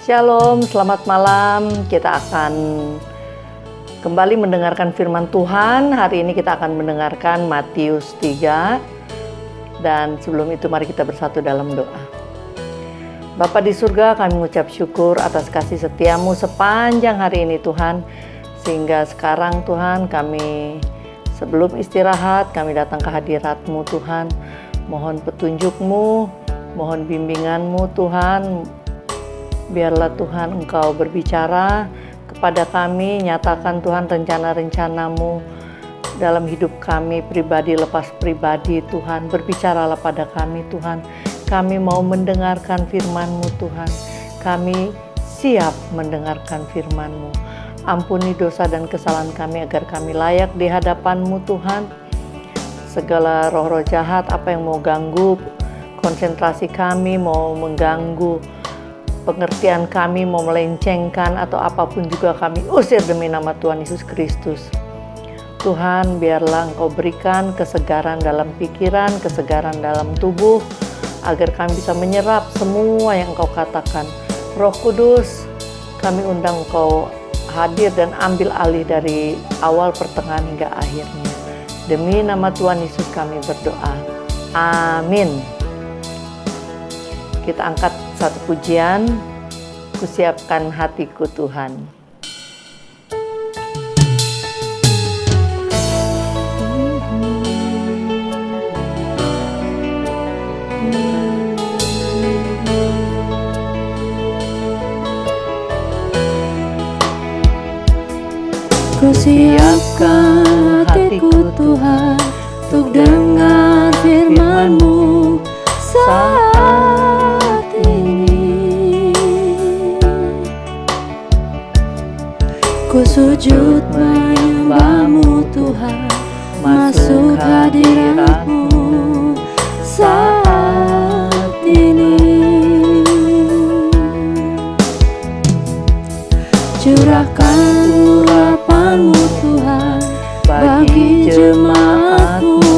Shalom, selamat malam. Kita akan kembali mendengarkan firman Tuhan. Hari ini kita akan mendengarkan Matius 3. Dan sebelum itu mari kita bersatu dalam doa. Bapa di surga, kami mengucap syukur atas kasih setiamu sepanjang hari ini Tuhan. Sehingga sekarang Tuhan kami sebelum istirahat kami datang ke hadirat-Mu Tuhan. Mohon petunjuk-Mu, mohon bimbingan-Mu Tuhan. Biarlah Tuhan Engkau berbicara kepada kami, nyatakan Tuhan rencana-rencana-Mu dalam hidup kami pribadi lepas pribadi Tuhan. Berbicaralah pada kami Tuhan. Kami mau mendengarkan firman-Mu Tuhan. Kami siap mendengarkan firman-Mu. Ampuni dosa dan kesalahan kami agar kami layak di hadapan-Mu Tuhan. Segala roh-roh jahat apa yang mau ganggu konsentrasi kami, mau mengganggu pengertian kami, mau melencengkan atau apapun juga kami usir demi nama Tuhan Yesus Kristus. Tuhan, biarlah Engkau berikan kesegaran dalam pikiran, kesegaran dalam tubuh, agar kami bisa menyerap semua yang Engkau katakan. Roh Kudus, kami undang Engkau hadir dan ambil alih dari awal, pertengahan hingga akhirnya. Demi nama Tuhan Yesus kami berdoa. Amin. Kita angkat satu pujian, kusiapkan hatiku Tuhan. Kusiapkan hatiku Tuhan untuk dengar firman-Mu saat ini. Ku sujud menyembah-Mu Tuhan, masuk hadirat-Mu saat ini. Curahkan urapan-Mu Tuhan bagi jemaat-Mu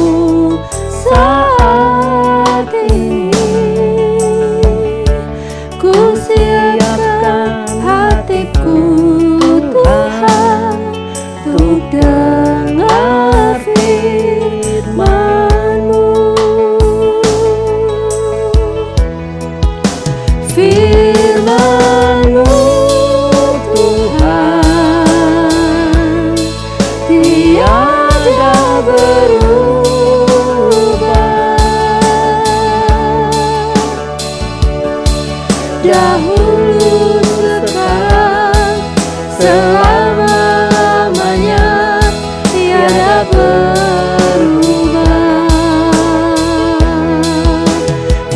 saat ini. Ku siapkan hatiku Tuhan untuk dengar firman-Mu. Firman-Mu Tuhan tiada berubah. Dahulu, sekarang, selama-lamanya tiada berubah.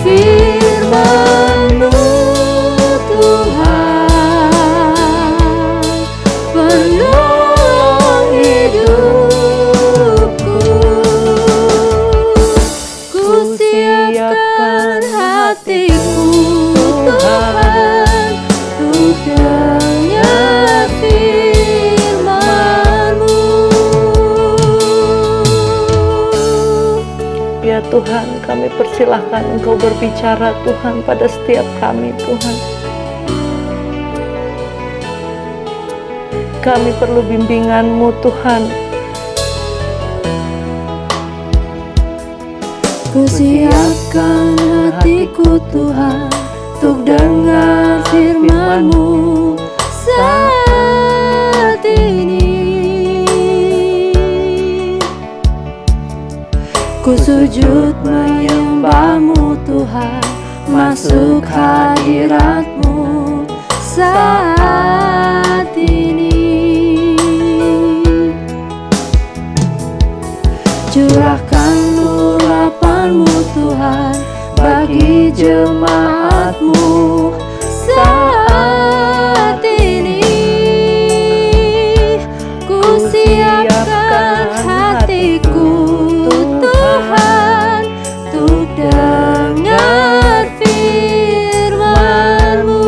Firman-Mu Tuhan penolong hidupku. Ku siapkan hatiku Tuhan untuk dengar firman-Mu. Ya Tuhan, kami persilahkan Engkau berbicara Tuhan pada setiap kami Tuhan. Kami perlu bimbingan-Mu Tuhan. Ku siapkan hatiku Tuhan untuk dengar firman-Mu saat ini. Ku sujud menyembah-Mu Tuhan, masuk hadirat-Mu saat ini. Curahkan urapan-Mu Tuhan bagi jemaat-Mu saat ini. Ku siapkan hatiku Tuhan untuk dengar firman-Mu.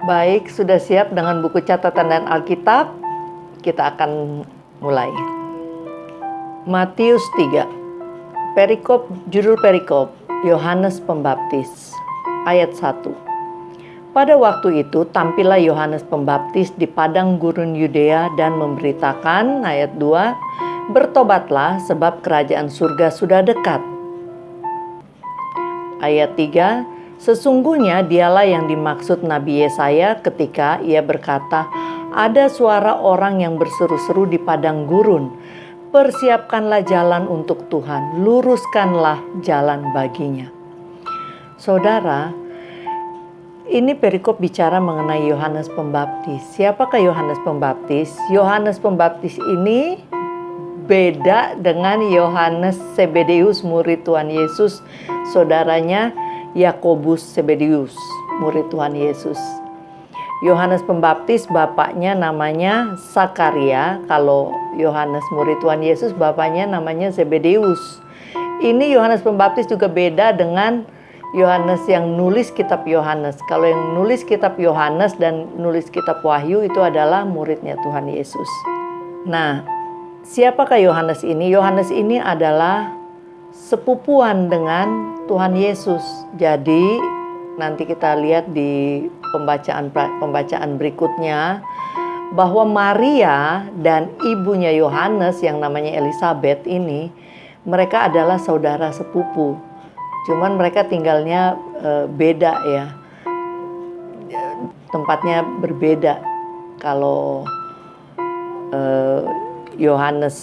Baik, sudah siap dengan buku catatan dan Alkitab? Kita akan mulai. Matius 3. Perikop, judul perikop, Yohanes Pembaptis. Ayat 1. Pada waktu itu tampillah Yohanes Pembaptis di padang gurun Yudea dan memberitakan, ayat 2, bertobatlah sebab kerajaan surga sudah dekat. Ayat 3, sesungguhnya dialah yang dimaksud Nabi Yesaya ketika ia berkata, ada suara orang yang berseru-seru di padang gurun, persiapkanlah jalan untuk Tuhan, luruskanlah jalan baginya. Saudara, ini perikop bicara mengenai Yohanes Pembaptis. Siapakah Yohanes Pembaptis? Yohanes Pembaptis ini beda dengan Yohanes Zebedeus, murid Tuhan Yesus, saudaranya Yakobus Zebedeus, murid Tuhan Yesus. Yohanes Pembaptis bapaknya namanya Zakaria, kalau Yohanes murid Tuhan Yesus bapaknya namanya Zebedeus. Ini Yohanes Pembaptis juga beda dengan Yohanes yang nulis kitab Yohanes. Kalau yang nulis kitab Yohanes dan nulis kitab Wahyu itu adalah muridnya Tuhan Yesus. Nah, siapakah Yohanes ini? Yohanes ini adalah sepupuan dengan Tuhan Yesus. Jadi nanti kita lihat di pembacaan berikutnya bahwa Maria dan ibunya Yohanes yang namanya Elisabeth ini, mereka adalah saudara sepupu. Cuman mereka tinggalnya beda ya, tempatnya berbeda. Kalau Yohanes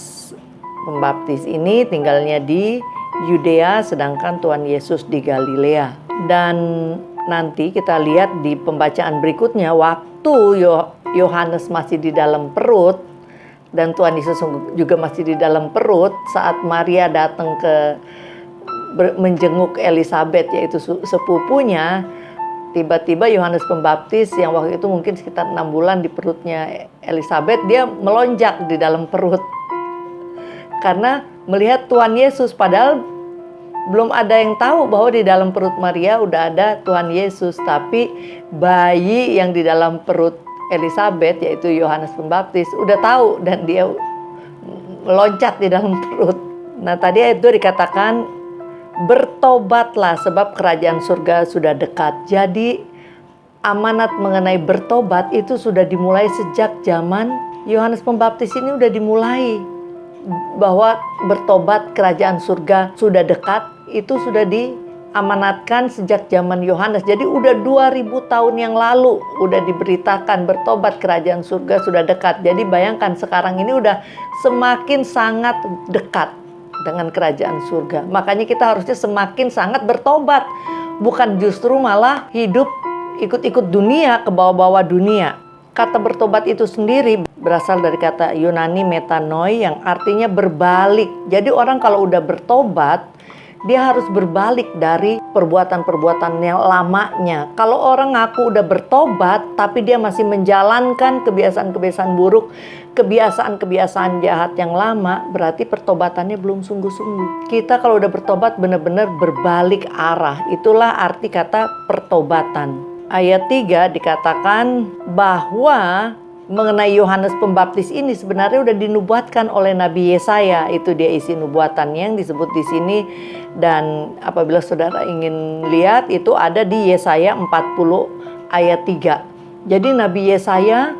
Pembaptis ini tinggalnya di Yudea, sedangkan Tuhan Yesus di Galilea. Dan nanti kita lihat di pembacaan berikutnya, waktu Yohanes masih di dalam perut dan Tuhan Yesus juga masih di dalam perut, saat Maria datang menjenguk Elisabeth, yaitu sepupunya, tiba-tiba Yohanes Pembaptis yang waktu itu mungkin sekitar 6 bulan di perutnya Elisabeth, dia melonjak di dalam perut karena melihat Tuhan Yesus, padahal belum ada yang tahu bahwa di dalam perut Maria udah ada Tuhan Yesus, tapi bayi yang di dalam perut Elisabeth yaitu Yohanes Pembaptis udah tahu dan dia meloncat di dalam perut. Nah, tadi ayat 2 dikatakan bertobatlah sebab kerajaan surga sudah dekat. Jadi amanat mengenai bertobat itu sudah dimulai sejak zaman Yohanes Pembaptis ini udah dimulai. Bahwa bertobat kerajaan surga sudah dekat itu sudah diamanatkan sejak zaman Yohanes. Jadi udah 2000 tahun yang lalu udah diberitakan bertobat kerajaan surga sudah dekat. Jadi bayangkan sekarang ini udah semakin sangat dekat dengan kerajaan surga. Makanya kita harusnya semakin sangat bertobat, bukan justru malah hidup ikut-ikut dunia, ke bawah-bawah dunia. Kata bertobat itu sendiri berasal dari kata Yunani metanoi yang artinya berbalik. Jadi orang kalau udah bertobat, dia harus berbalik dari perbuatan-perbuatan yang lamanya. Kalau orang ngaku udah bertobat, tapi dia masih menjalankan kebiasaan-kebiasaan buruk, kebiasaan-kebiasaan jahat yang lama, berarti pertobatannya belum sungguh-sungguh. Kita kalau udah bertobat benar-benar berbalik arah. Itulah arti kata pertobatan. Ayat 3 dikatakan bahwa mengenai Yohanes Pembaptis ini sebenarnya udah dinubuatkan oleh Nabi Yesaya. Itu dia isi nubuatannya yang disebut di sini. Dan apabila saudara ingin lihat, itu ada di Yesaya 40 ayat 3. Jadi Nabi Yesaya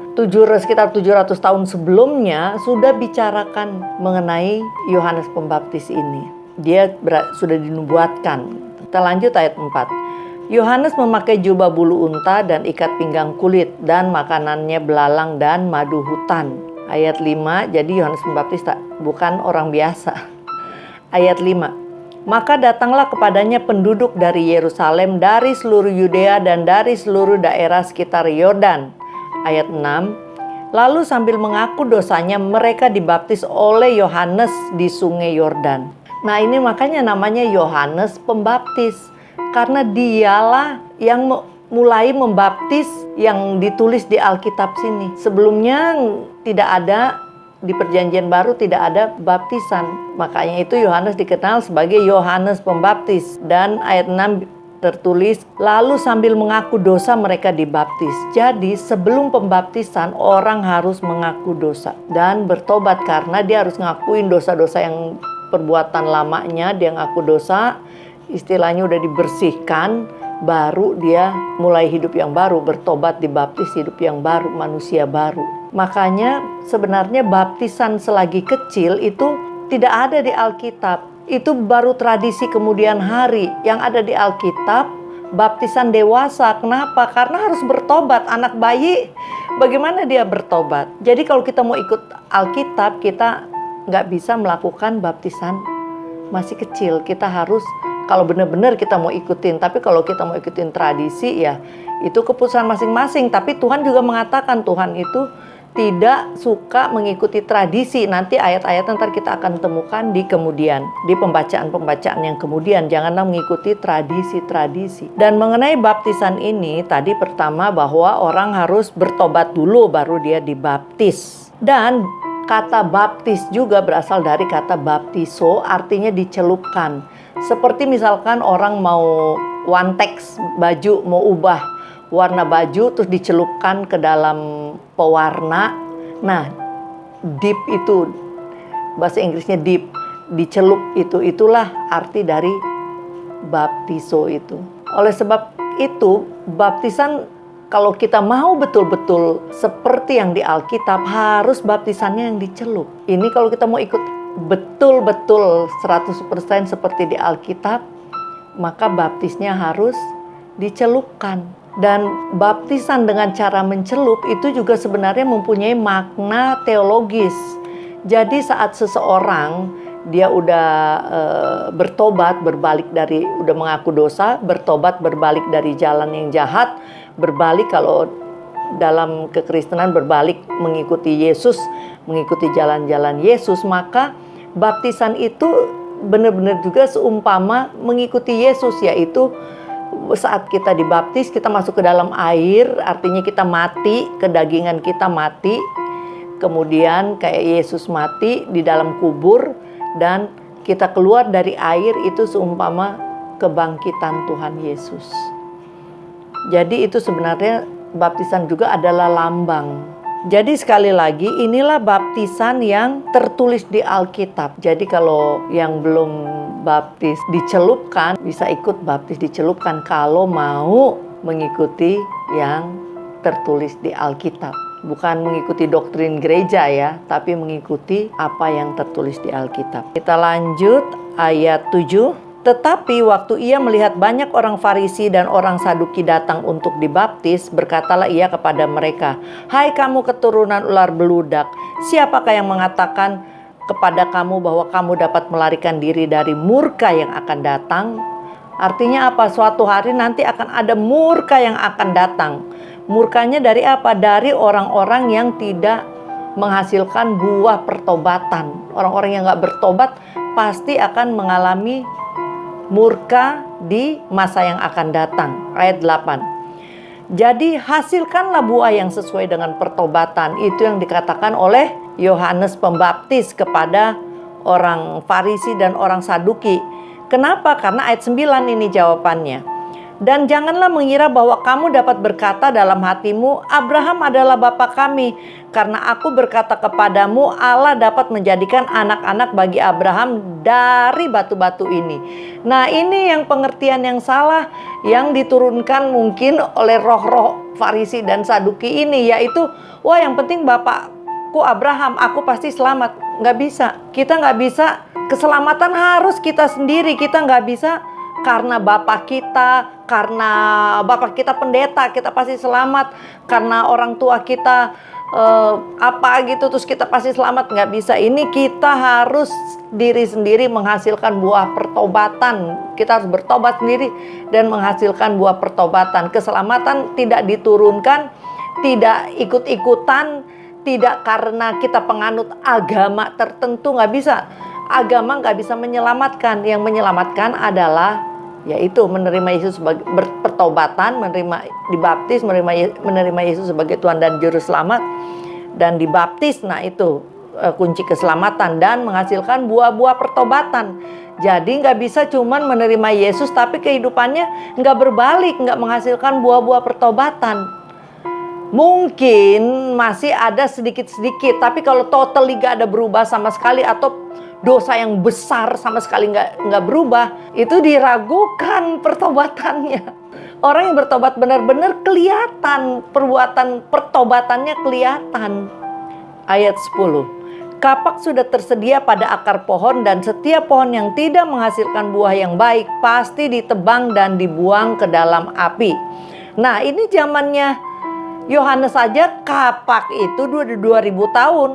sekitar 700 tahun sebelumnya sudah bicarakan mengenai Yohanes Pembaptis ini. Dia sudah dinubuatkan. Kita lanjut ayat 4. Yohanes memakai jubah bulu unta dan ikat pinggang kulit, dan makanannya belalang dan madu hutan. Ayat 5, jadi Yohanes Pembaptis bukan orang biasa. Ayat 5, maka datanglah kepadanya penduduk dari Yerusalem, dari seluruh Yudea dan dari seluruh daerah sekitar Yordan. Ayat 6, lalu sambil mengaku dosanya mereka dibaptis oleh Yohanes di sungai Yordan. Nah, ini makanya namanya Yohanes Pembaptis. Karena dialah yang mulai membaptis yang ditulis di Alkitab sini. Sebelumnya tidak ada, di Perjanjian Baru tidak ada baptisan. Makanya itu Yohanes dikenal sebagai Yohanes Pembaptis. Dan ayat 6 tertulis, lalu sambil mengaku dosa mereka dibaptis. Jadi sebelum pembaptisan orang harus mengaku dosa dan bertobat, karena dia harus ngakuin dosa-dosa yang perbuatan lamanya, dia ngaku dosa, istilahnya udah dibersihkan, baru dia mulai hidup yang baru, bertobat, dibaptis, hidup yang baru, manusia baru. Makanya sebenarnya baptisan selagi kecil itu tidak ada di Alkitab. Itu baru tradisi kemudian hari. Yang ada di Alkitab baptisan dewasa. Kenapa? Karena harus bertobat. Anak bayi bagaimana dia bertobat? Jadi kalau kita mau ikut Alkitab, kita nggak bisa melakukan baptisan masih kecil. Kita harus, kalau benar-benar kita mau ikutin. Tapi kalau kita mau ikutin tradisi, ya itu keputusan masing-masing. Tapi Tuhan juga mengatakan, Tuhan itu tidak suka mengikuti tradisi. Nanti ayat-ayat ntar kita akan temukan di kemudian, di pembacaan-pembacaan yang kemudian. Janganlah mengikuti tradisi-tradisi. Dan mengenai baptisan ini, tadi pertama bahwa orang harus bertobat dulu baru dia dibaptis. Dan kata baptis juga berasal dari kata baptiso, artinya dicelupkan. Seperti misalkan orang mau one text baju, mau ubah warna baju terus dicelupkan ke dalam pewarna. Nah, dip itu bahasa Inggrisnya dip, dicelup itulah arti dari baptiso itu. Oleh sebab itu, baptisan kalau kita mau betul-betul seperti yang di Alkitab, harus baptisannya yang dicelup. Ini kalau kita mau ikut betul-betul 100% seperti di Alkitab, maka baptisnya harus dicelupkan. Dan baptisan dengan cara mencelup itu juga sebenarnya mempunyai makna teologis. Jadi saat seseorang dia udah bertobat, berbalik dari, udah mengaku dosa, bertobat, berbalik dari jalan yang jahat, berbalik, kalau dalam kekristenan berbalik mengikuti Yesus, mengikuti jalan-jalan Yesus, maka baptisan itu benar-benar juga seumpama mengikuti Yesus, yaitu saat kita dibaptis, kita masuk ke dalam air, artinya kita mati, kedagingan kita mati. Kemudian kayak Yesus mati di dalam kubur, dan kita keluar dari air, itu seumpama kebangkitan Tuhan Yesus. Jadi itu sebenarnya baptisan juga adalah lambang. Jadi sekali lagi, inilah baptisan yang tertulis di Alkitab. Jadi kalau yang belum baptis dicelupkan, bisa ikut baptis dicelupkan kalau mau mengikuti yang tertulis di Alkitab. Bukan mengikuti doktrin gereja ya, tapi mengikuti apa yang tertulis di Alkitab. Kita lanjut ayat 7. Tetapi waktu ia melihat banyak orang Farisi dan orang Saduki datang untuk dibaptis, berkatalah ia kepada mereka, "Hai kamu keturunan ular beludak, siapakah yang mengatakan kepada kamu bahwa kamu dapat melarikan diri dari murka yang akan datang?" Artinya apa? Suatu hari nanti akan ada murka yang akan datang. Murkanya dari apa? Dari orang-orang yang tidak menghasilkan buah pertobatan. Orang-orang yang gak bertobat pasti akan mengalami murka di masa yang akan datang. Ayat 8. Jadi hasilkanlah buah yang sesuai dengan pertobatan. Itu yang dikatakan oleh Yohanes Pembaptis kepada orang Farisi dan orang Saduki. Kenapa? Karena ayat 9 ini jawabannya. Dan janganlah mengira bahwa kamu dapat berkata dalam hatimu, Abraham adalah bapa kami. Karena aku berkata kepadamu, Allah dapat menjadikan anak-anak bagi Abraham dari batu-batu ini. Nah, ini yang pengertian yang salah yang diturunkan mungkin oleh roh-roh Farisi dan Saduki ini, yaitu, wah yang penting bapakku Abraham, aku pasti selamat. Nggak bisa. Kita nggak bisa. Keselamatan harus kita sendiri. Kita nggak bisa karena bapak kita pendeta kita pasti selamat, karena orang tua kita apa gitu terus kita pasti selamat. Nggak bisa. Ini kita harus diri sendiri menghasilkan buah pertobatan. Kita harus bertobat sendiri dan menghasilkan buah pertobatan. Keselamatan tidak diturunkan, tidak ikut-ikutan, tidak karena kita penganut agama tertentu. Nggak bisa. Agama nggak bisa menyelamatkan. Yang menyelamatkan adalah yaitu menerima Yesus sebagai pertobatan, menerima dibaptis, menerima Yesus sebagai Tuhan dan Juru Selamat, dan dibaptis. Nah itu kunci keselamatan dan menghasilkan buah-buah pertobatan. Jadi nggak bisa cuman menerima Yesus tapi kehidupannya nggak berbalik, nggak menghasilkan buah-buah pertobatan. Mungkin masih ada sedikit-sedikit, tapi kalau totally nggak ada berubah sama sekali atau dosa yang besar sama sekali nggak berubah, itu diragukan pertobatannya. Orang yang bertobat benar-benar kelihatan, perbuatan pertobatannya kelihatan. Ayat 10. Kapak sudah tersedia pada akar pohon dan setiap pohon yang tidak menghasilkan buah yang baik pasti ditebang dan dibuang ke dalam api. Nah, ini zamannya Yohanes saja kapak itu 2000 tahun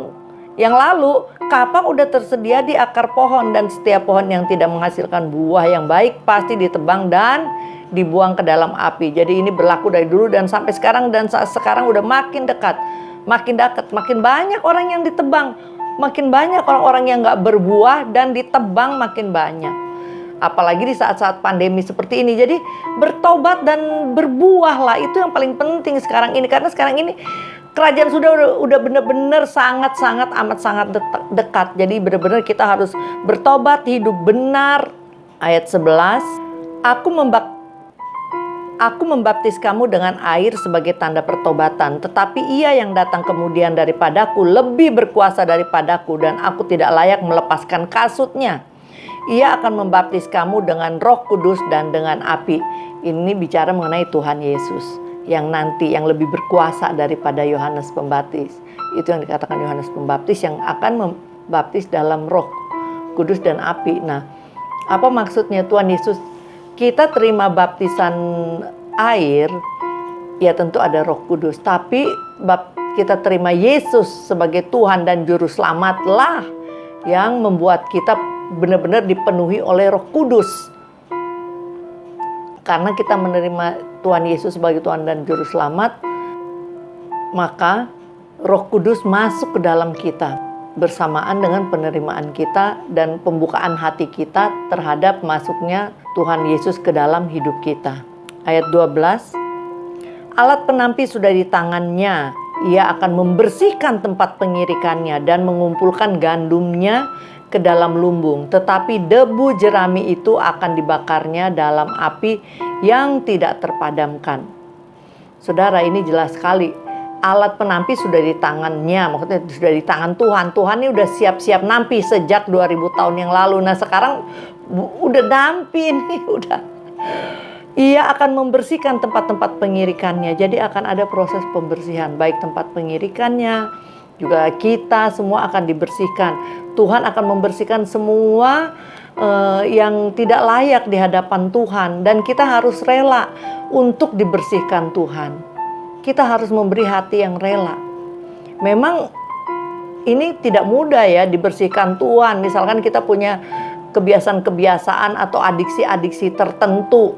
yang lalu. Kapak udah tersedia di akar pohon dan setiap pohon yang tidak menghasilkan buah yang baik pasti ditebang dan dibuang ke dalam api. Jadi ini berlaku dari dulu dan sampai sekarang, dan sekarang udah makin dekat, makin banyak orang yang ditebang. Makin banyak orang-orang yang gak berbuah dan ditebang makin banyak. Apalagi di saat-saat pandemi seperti ini. Jadi bertobat dan berbuahlah, itu yang paling penting sekarang ini. Karena sekarang ini kerajaan udah benar-benar sangat-sangat amat sangat dekat. Jadi benar-benar kita harus bertobat, hidup benar. Ayat 11. Aku membaptis kamu dengan air sebagai tanda pertobatan, tetapi Ia yang datang kemudian daripadaku lebih berkuasa daripadaku dan aku tidak layak melepaskan kasutnya. Ia akan membaptis kamu dengan Roh Kudus dan dengan api. Ini bicara mengenai Tuhan Yesus yang nanti yang lebih berkuasa daripada Yohanes Pembaptis. Itu yang dikatakan Yohanes Pembaptis yang akan membaptis dalam Roh Kudus dan api. Nah, apa maksudnya Tuhan Yesus? Kita terima baptisan air, ya tentu ada Roh Kudus. Tapi kita terima Yesus sebagai Tuhan dan Juru Selamatlah yang membuat kita benar-benar dipenuhi oleh Roh Kudus. Karena kita menerima Tuhan Yesus sebagai Tuhan dan Juru Selamat, maka Roh Kudus masuk ke dalam kita bersamaan dengan penerimaan kita dan pembukaan hati kita terhadap masuknya Tuhan Yesus ke dalam hidup kita. Ayat 12. Alat penampi sudah di tangannya. Ia akan membersihkan tempat pengirikannya dan mengumpulkan gandumnya ke dalam lumbung. Tetapi debu jerami itu akan dibakarnya dalam api yang tidak terpadamkan. Saudara, ini jelas sekali. Alat penampi sudah di tangannya, maksudnya sudah di tangan Tuhan. Tuhan ini udah siap-siap nampi sejak 2000 tahun yang lalu. Nah sekarang udah nampi nih, udah. Ia akan membersihkan tempat-tempat pengirikannya. Jadi akan ada proses pembersihan, baik tempat pengirikannya, juga kita semua akan dibersihkan. Tuhan akan membersihkan semua yang tidak layak di hadapan Tuhan. Dan kita harus rela untuk dibersihkan Tuhan. Kita harus memberi hati yang rela. Memang ini tidak mudah ya dibersihkan Tuhan. Misalkan kita punya kebiasaan-kebiasaan atau adiksi-adiksi tertentu.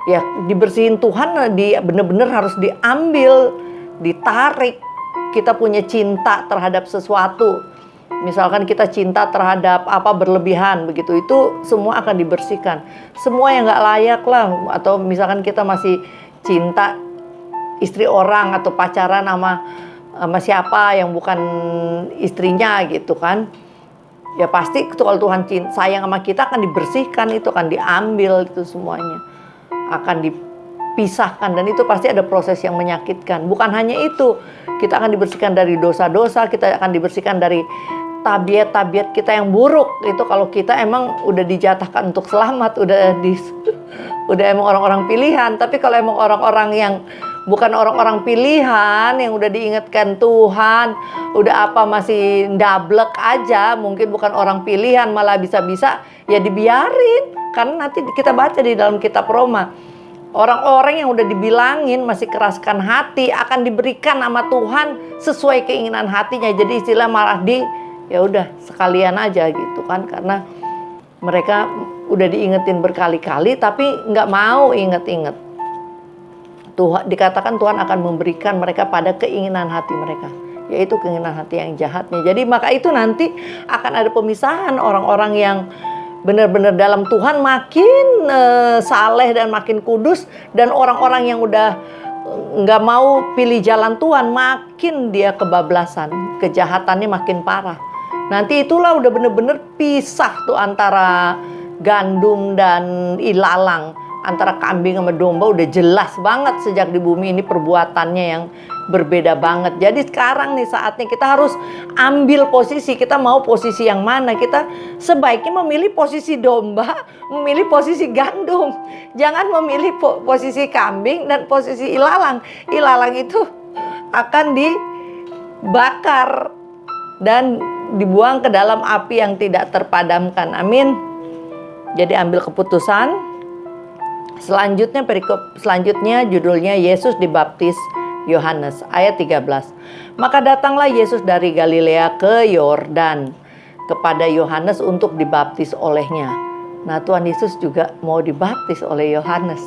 Ya dibersihin Tuhan benar-benar harus diambil, ditarik. Kita punya cinta terhadap sesuatu. Misalkan kita cinta terhadap apa berlebihan begitu, itu semua akan dibersihkan. Semua yang gak layak lah. Atau misalkan kita masih cinta istri orang atau pacaran sama siapa yang bukan istrinya gitu kan. Ya pasti kalau Tuhan sayang sama kita akan dibersihkan, itu akan diambil, itu semuanya akan dipisahkan. Dan itu pasti ada proses yang menyakitkan. Bukan hanya itu, kita akan dibersihkan dari dosa-dosa, kita akan dibersihkan dari tabiat-tabiat kita yang buruk. Itu kalau kita emang udah dijatahkan untuk selamat, udah emang orang-orang pilihan. Tapi kalau emang orang-orang yang bukan orang-orang pilihan, yang udah diingatkan Tuhan, udah apa masih ndablek aja, mungkin bukan orang pilihan, malah bisa-bisa ya dibiarin. Karena nanti kita baca di dalam kitab Roma, orang-orang yang udah dibilangin masih keraskan hati akan diberikan sama Tuhan sesuai keinginan hatinya. Jadi istilah malah ya udah sekalian aja gitu kan, karena mereka udah diingetin berkali-kali tapi nggak mau inget-inget. Tuhan, dikatakan Tuhan akan memberikan mereka pada keinginan hati mereka, yaitu keinginan hati yang jahatnya. Jadi maka itu nanti akan ada pemisahan orang-orang yang benar-benar dalam Tuhan makin saleh dan makin kudus, dan orang-orang yang udah nggak mau pilih jalan Tuhan makin dia kebablasan, kejahatannya makin parah. Nanti itulah udah bener-bener pisah tuh antara gandum dan ilalang, antara kambing sama domba udah jelas banget sejak di bumi ini perbuatannya yang berbeda banget. Jadi sekarang nih saatnya kita harus ambil posisi, kita mau posisi yang mana. Kita sebaiknya memilih posisi domba, memilih posisi gandum. Jangan memilih posisi kambing dan posisi ilalang. Ilalang itu akan dibakar dan dibuang ke dalam api yang tidak terpadamkan. Amin. Jadi ambil keputusan. Selanjutnya perikop selanjutnya judulnya Yesus dibaptis Yohanes ayat 13. Maka datanglah Yesus dari Galilea ke Yordan kepada Yohanes untuk dibaptis olehnya. Nah, Tuhan Yesus juga mau dibaptis oleh Yohanes.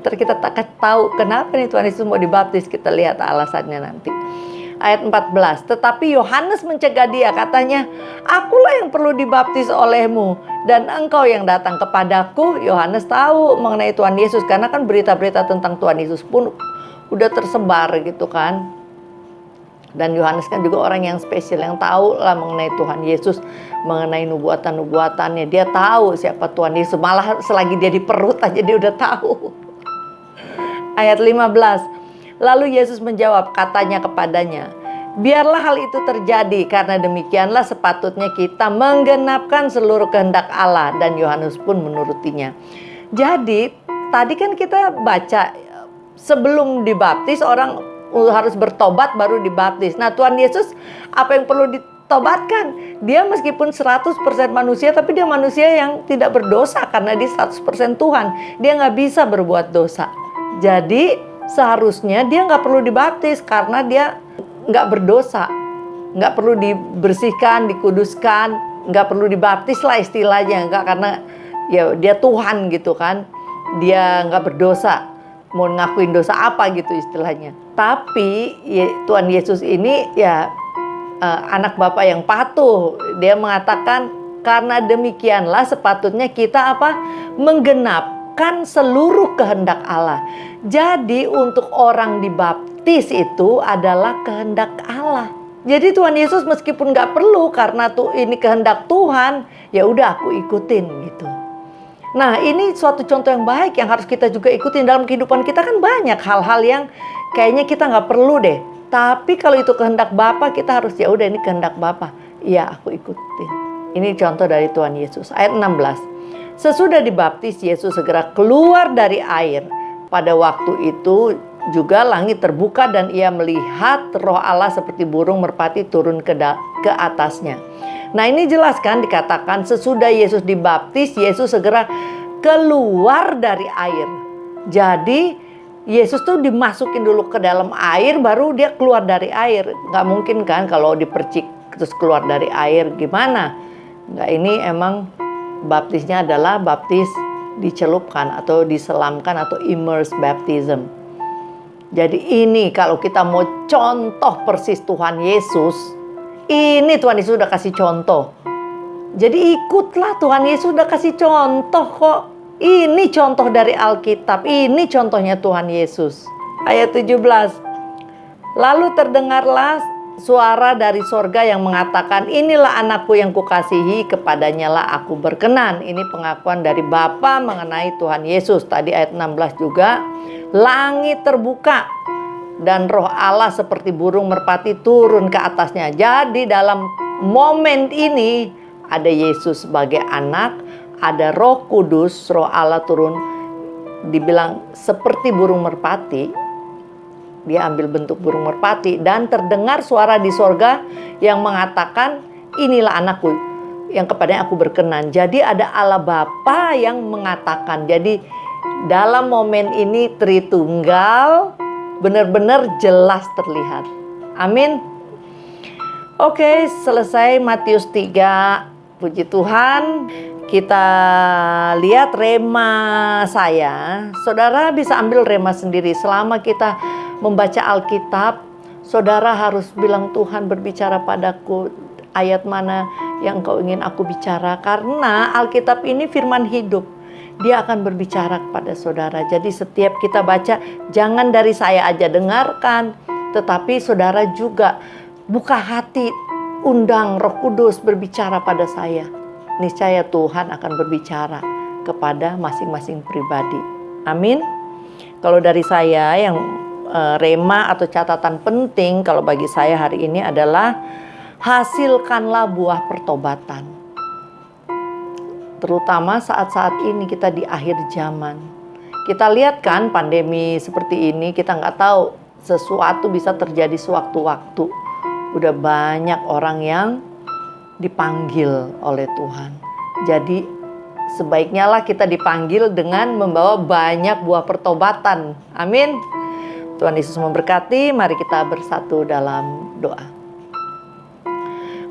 Terus kita tak tahu kenapa nih Tuhan Yesus mau dibaptis. Kita lihat alasannya nanti. Ayat 14, tetapi Yohanes mencegah dia, katanya, akulah yang perlu dibaptis olehmu dan engkau yang datang kepadaku. Yohanes tahu mengenai Tuhan Yesus karena kan berita-berita tentang Tuhan Yesus pun udah tersebar gitu kan. Dan Yohanes kan juga orang yang spesial, yang tahu lah mengenai Tuhan Yesus, mengenai nubuatan-nubuatannya. Dia tahu siapa Tuhan Yesus, malah selagi dia di perut aja dia udah tahu. Ayat 15, lalu Yesus menjawab, katanya kepadanya, biarlah hal itu terjadi, karena demikianlah sepatutnya kita menggenapkan seluruh kehendak Allah. Dan Yohanes pun menurutinya. Jadi tadi kan kita baca sebelum dibaptis orang harus bertobat baru dibaptis. Nah, Tuhan Yesus apa yang perlu ditobatkan? Dia meskipun 100% manusia, tapi dia manusia yang tidak berdosa karena dia 100% Tuhan. Dia nggak bisa berbuat dosa. Jadi seharusnya dia nggak perlu dibaptis karena dia nggak berdosa, nggak perlu dibersihkan, dikuduskan, nggak perlu dibaptis lah istilahnya, nggak, karena ya dia Tuhan gitu kan, dia nggak berdosa, mau ngakuin dosa apa gitu istilahnya. Tapi ya, Tuhan Yesus ini ya anak Bapa yang patuh. Dia mengatakan karena demikianlah sepatutnya kita menggenapkan seluruh kehendak Allah. Jadi untuk orang dibaptis itu adalah kehendak Allah. Jadi Tuhan Yesus meskipun nggak perlu karena ini kehendak Tuhan, ya udah aku ikutin gitu. Nah, ini suatu contoh yang baik yang harus kita juga ikutin dalam kehidupan kita. Kan banyak hal-hal yang kayaknya kita nggak perlu deh. Tapi kalau itu kehendak Bapa, kita harus ya udah ini kehendak Bapa. Iya, aku ikutin. Ini contoh dari Tuhan Yesus. Ayat 16. Sesudah dibaptis, Yesus segera keluar dari air. Pada waktu itu juga langit terbuka dan ia melihat Roh Allah seperti burung merpati turun ke atasnya. Nah, ini jelas kan dikatakan sesudah Yesus dibaptis, Yesus segera keluar dari air. Jadi Yesus tuh dimasukin dulu ke dalam air, baru dia keluar dari air. Nggak mungkin kan kalau dipercik terus keluar dari air, gimana? Nggak, ini emang baptisnya adalah baptis dicelupkan atau diselamkan atau immerse baptism. Jadi ini kalau kita mau contoh persis Tuhan Yesus, ini Tuhan Yesus udah kasih contoh. Jadi ikutlah, Tuhan Yesus udah kasih contoh kok. Ini contoh dari Alkitab, ini contohnya Tuhan Yesus. Ayat 17. Lalu terdengarlah suara dari sorga yang mengatakan, inilah anakku yang kukasihi, kepadanya lah aku berkenan. Ini pengakuan dari Bapa mengenai Tuhan Yesus. Tadi ayat 16 juga. Langit terbuka dan Roh Allah seperti burung merpati turun ke atasnya. Jadi dalam momen ini ada Yesus sebagai anak, ada Roh Kudus, Roh Allah turun, dibilang seperti burung merpati. Dia ambil bentuk burung merpati dan terdengar suara di sorga yang mengatakan, inilah anakku yang kepadanya aku berkenan. Jadi ada Allah Bapa yang mengatakan. Jadi dalam momen ini Tritunggal benar-benar jelas terlihat. Amin. Oke, selesai Matius 3. Puji Tuhan. Kita lihat rema saya. Saudara bisa ambil rema sendiri. Selama kita membaca Alkitab, saudara harus bilang, Tuhan berbicara padaku, ayat mana yang Engkau ingin aku bicara. Karena Alkitab ini firman hidup. Dia akan berbicara kepada saudara. Jadi setiap kita baca, jangan dari saya aja dengarkan, tetapi saudara juga buka hati undang Roh Kudus berbicara pada saya, niscaya Tuhan akan berbicara kepada masing-masing pribadi. Amin. Kalau dari saya yang rema atau catatan penting kalau bagi saya hari ini adalah hasilkanlah buah pertobatan. Terutama saat-saat ini kita di akhir zaman. Kita lihat kan pandemi seperti ini, kita nggak tahu sesuatu bisa terjadi sewaktu-waktu. Udah banyak orang yang dipanggil oleh Tuhan. Jadi sebaiknya lah kita dipanggil dengan membawa banyak buah pertobatan. Amin. Tuhan Yesus memberkati. Mari kita bersatu dalam doa.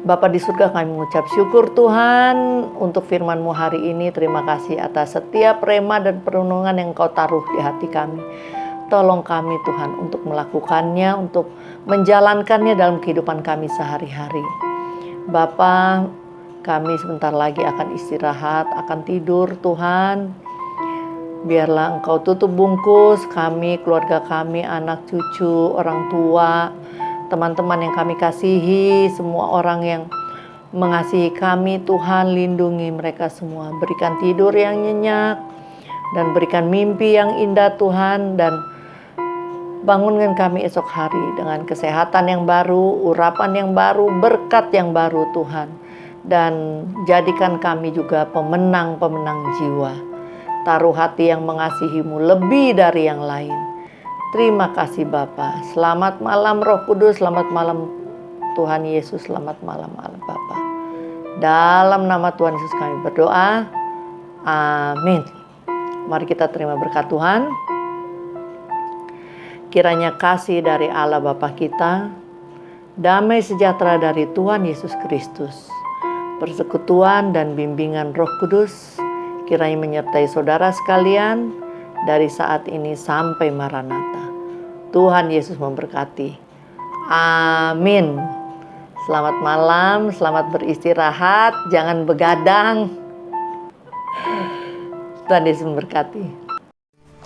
Bapa di surga, kami mengucap syukur Tuhan untuk firman-Mu hari ini. Terima kasih atas setiap rema dan perenungan yang Kau taruh di hati kami. Tolong kami Tuhan untuk melakukannya, untuk menjalankannya dalam kehidupan kami sehari-hari. Bapa, kami sebentar lagi akan istirahat, akan tidur Tuhan. Biarlah Engkau tutup bungkus kami, keluarga kami, anak cucu, orang tua, teman-teman yang kami kasihi, semua orang yang mengasihi kami. Tuhan, lindungi mereka semua. Berikan tidur yang nyenyak dan berikan mimpi yang indah Tuhan. Dan bangunkan kami esok hari dengan kesehatan yang baru, urapan yang baru, berkat yang baru Tuhan. Dan jadikan kami juga pemenang-pemenang jiwa. Taruh hati yang mengasihi-Mu lebih dari yang lain. Terima kasih Bapa. Selamat malam Roh Kudus, selamat malam Tuhan Yesus, selamat malam Bapa. Dalam nama Tuhan Yesus kami berdoa. Amin. Mari kita terima berkat Tuhan. Kiranya kasih dari Allah Bapa kita, damai sejahtera dari Tuhan Yesus Kristus, persekutuan dan bimbingan Roh Kudus kiranya menyertai saudara sekalian dari saat ini sampai Maranatha. Tuhan Yesus memberkati. Amin. Selamat malam, selamat beristirahat, jangan begadang. Tuhan Yesus memberkati.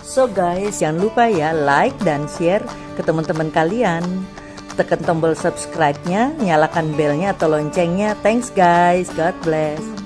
So guys, jangan lupa ya like dan share ke teman-teman kalian. Tekan tombol subscribe-nya, nyalakan belnya atau loncengnya. Thanks guys, God bless.